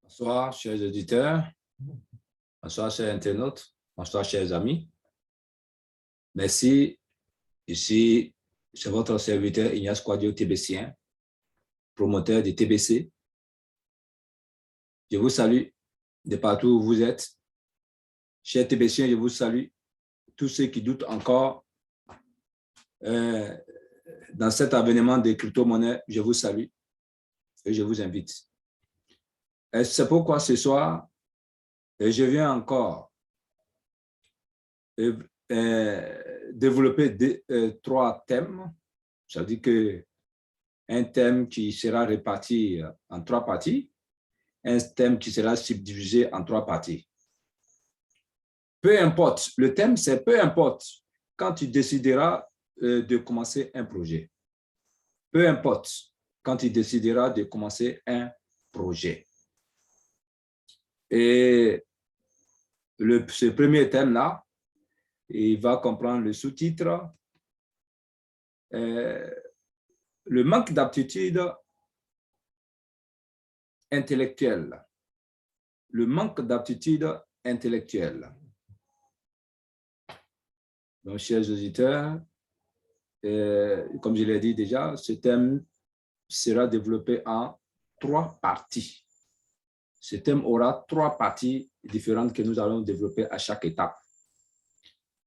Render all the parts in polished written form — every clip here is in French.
Bonsoir, chers auditeurs. Bonsoir, chers internautes. Bonsoir, chers amis. Merci. Ici, c'est votre serviteur Ignace Quadio, TBCien, promoteur de TBC. Je vous salue de partout où vous êtes. Chers TBCiens, je vous salue. Tous ceux qui doutent encore dans cet avènement des crypto-monnaies, je vous salue et je vous invite. C'est pourquoi ce soir, je viens encore développer trois thèmes. Ça veut dire qu'un thème qui sera réparti en trois parties, un thème qui sera subdivisé en trois parties. Peu importe, le thème c'est peu importe quand tu décideras de commencer un projet. Peu importe quand tu décideras de commencer un projet. Et ce premier thème-là, il va comprendre le sous-titre le manque d'aptitude intellectuelle. Le manque d'aptitude intellectuelle. Donc, chers auditeurs, comme je l'ai dit déjà, ce thème sera développé en trois parties. Ce thème aura trois parties différentes que nous allons développer à chaque étape.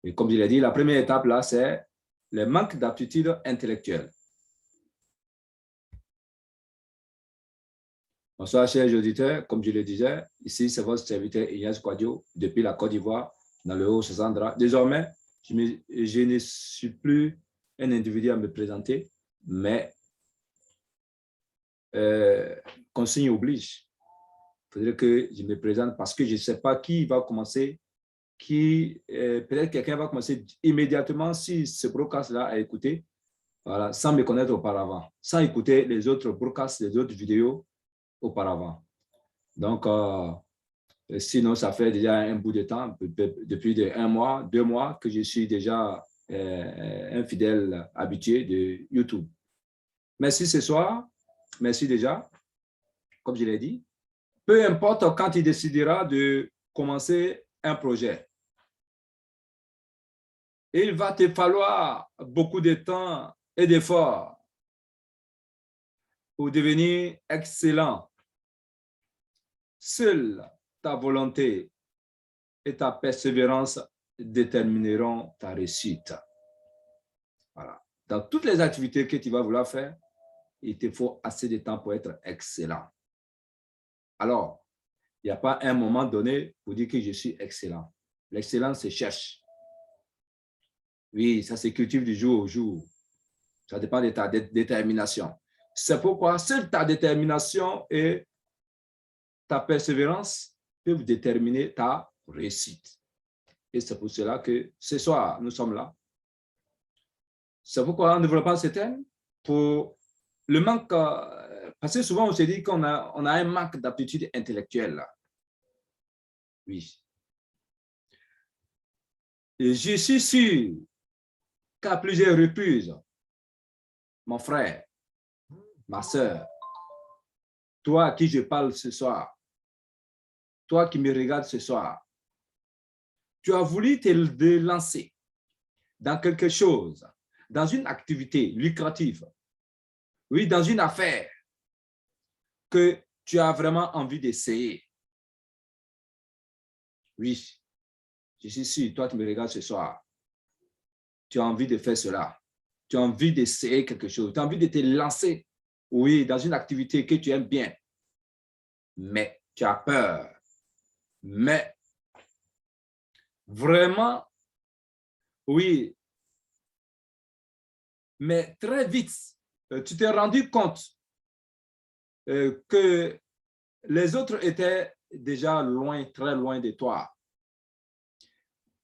Et comme je l'ai dit, la première étape, là, c'est le manque d'aptitude intellectuelle. Bonsoir, chers auditeurs. Comme je le disais, ici, c'est votre serviteur Ignace Quadio, depuis la Côte d'Ivoire, dans le Haut-Sassandra. Désormais, je ne suis plus un individu à me présenter, mais consigne oblige. Il faudrait que je me présente parce que je ne sais pas qui va commencer, peut-être quelqu'un va commencer immédiatement si ce broadcast-là a écouté, voilà, sans me connaître auparavant, sans écouter les autres broadcasts, les autres vidéos auparavant. Donc, sinon, ça fait déjà un bout de temps, depuis un mois, 2 mois, que je suis déjà un fidèle habitué de YouTube. Merci ce soir, merci déjà, comme je l'ai dit. Peu importe quand tu décideras de commencer un projet, il va te falloir beaucoup de temps et d'efforts pour devenir excellent. Seule ta volonté et ta persévérance détermineront ta réussite. Voilà. Dans toutes les activités que tu vas vouloir faire, il te faut assez de temps pour être excellent. Alors, il n'y a pas un moment donné pour dire que je suis excellent. L'excellence se cherche. Oui, ça se cultive du jour au jour. Ça dépend de ta détermination. C'est pourquoi seule ta détermination et ta persévérance peuvent déterminer ta réussite. Et c'est pour cela que ce soir, nous sommes là. C'est pourquoi en développant ce thème, pour le manque, parce que souvent on se dit qu'on a un manque d'aptitude intellectuelle. Oui. Et je suis sûr qu'à plusieurs reprises, mon frère, ma soeur, toi à qui je parle ce soir, toi qui me regardes ce soir, tu as voulu te lancer dans quelque chose, dans une activité lucrative, oui, dans une affaire que tu as vraiment envie d'essayer. Oui, je suis sûr, toi qui me regardes ce soir, tu as envie de faire cela. Tu as envie d'essayer quelque chose. Tu as envie de te lancer, oui, dans une activité que tu aimes bien. Mais tu as peur. Mais vraiment, oui, mais très vite, tu t'es rendu compte que les autres étaient déjà loin, très loin de toi.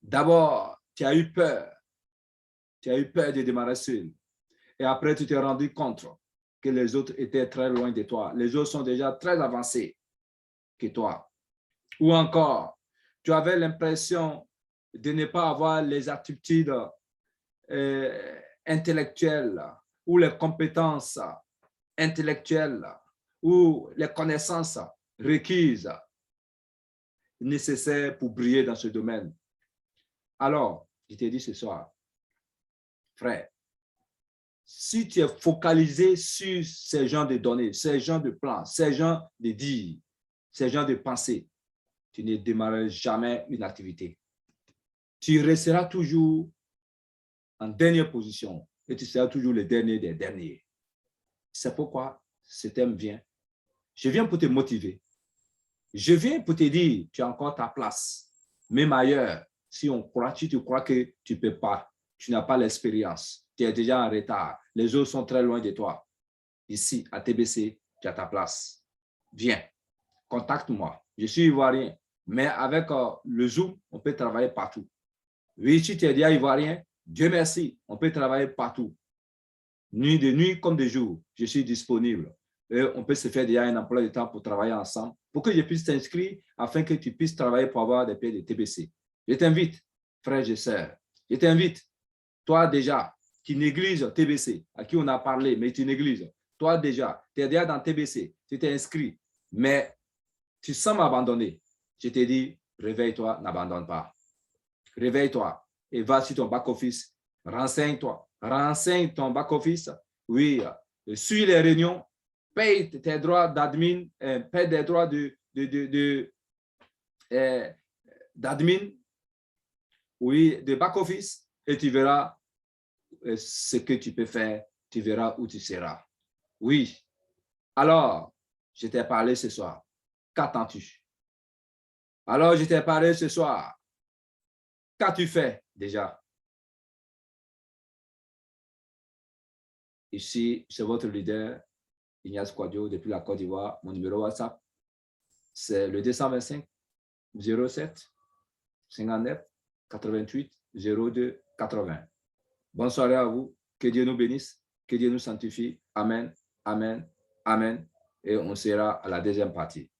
D'abord, tu as eu peur. Tu as eu peur de démarrer seul. Et après, tu t'es rendu compte que les autres étaient très loin de toi. Les autres sont déjà très avancés que toi. Ou encore, tu avais l'impression de ne pas avoir les aptitudes intellectuelles ou les compétences intellectuelles ou les connaissances requises nécessaires pour briller dans ce domaine. Alors, je t'ai dit ce soir, frère, si tu es focalisé sur ces genres de données, ces genres de plans, ces genres de dires, ces genres de pensées, tu ne démarreras jamais une activité. Tu resteras toujours en dernière position et tu seras toujours le dernier des derniers. C'est pourquoi ce thème vient. Je viens pour te motiver. Je viens pour te dire, tu as encore ta place. Même ailleurs, si tu crois que tu ne peux pas, tu n'as pas l'expérience, tu es déjà en retard, les autres sont très loin de toi. Ici, à TBC, tu as ta place. Viens, contacte-moi. Je suis ivoirien, mais avec le Zoom, on peut travailler partout. Oui, si tu es déjà ivoirien, Dieu merci, on peut travailler partout. Nuit de nuit comme de jour, je suis disponible. Et on peut se faire déjà un emploi de temps pour travailler ensemble, pour que je puisse t'inscrire afin que tu puisses travailler pour avoir des papiers de TBC. Je t'invite, frères et sœurs, je t'invite, toi déjà, qui négliges TBC, à qui on a parlé, mais tu négliges. Toi déjà, tu es déjà dans TBC, tu t'es inscrit, mais tu sembles abandonner. Je te dis, réveille-toi, n'abandonne pas. Réveille-toi et va sur ton back-office, renseigne-toi, renseigne ton back-office, oui, suis les réunions, paye tes droits d'admin, paye des droits d'admin, oui, de back-office, et tu verras ce que tu peux faire, tu verras où tu seras. Oui. Alors, je t'ai parlé ce soir. Qu'attends-tu? Alors, je t'ai parlé ce soir. Qu'as-tu fait déjà? Ici, c'est votre leader, Ignace Kouadio, depuis la Côte d'Ivoire. Mon numéro WhatsApp, c'est le 225 07 59 88 02 80. Bonne soirée à vous. Que Dieu nous bénisse. Que Dieu nous sanctifie. Amen. Amen. Amen. Et on sera à la deuxième partie.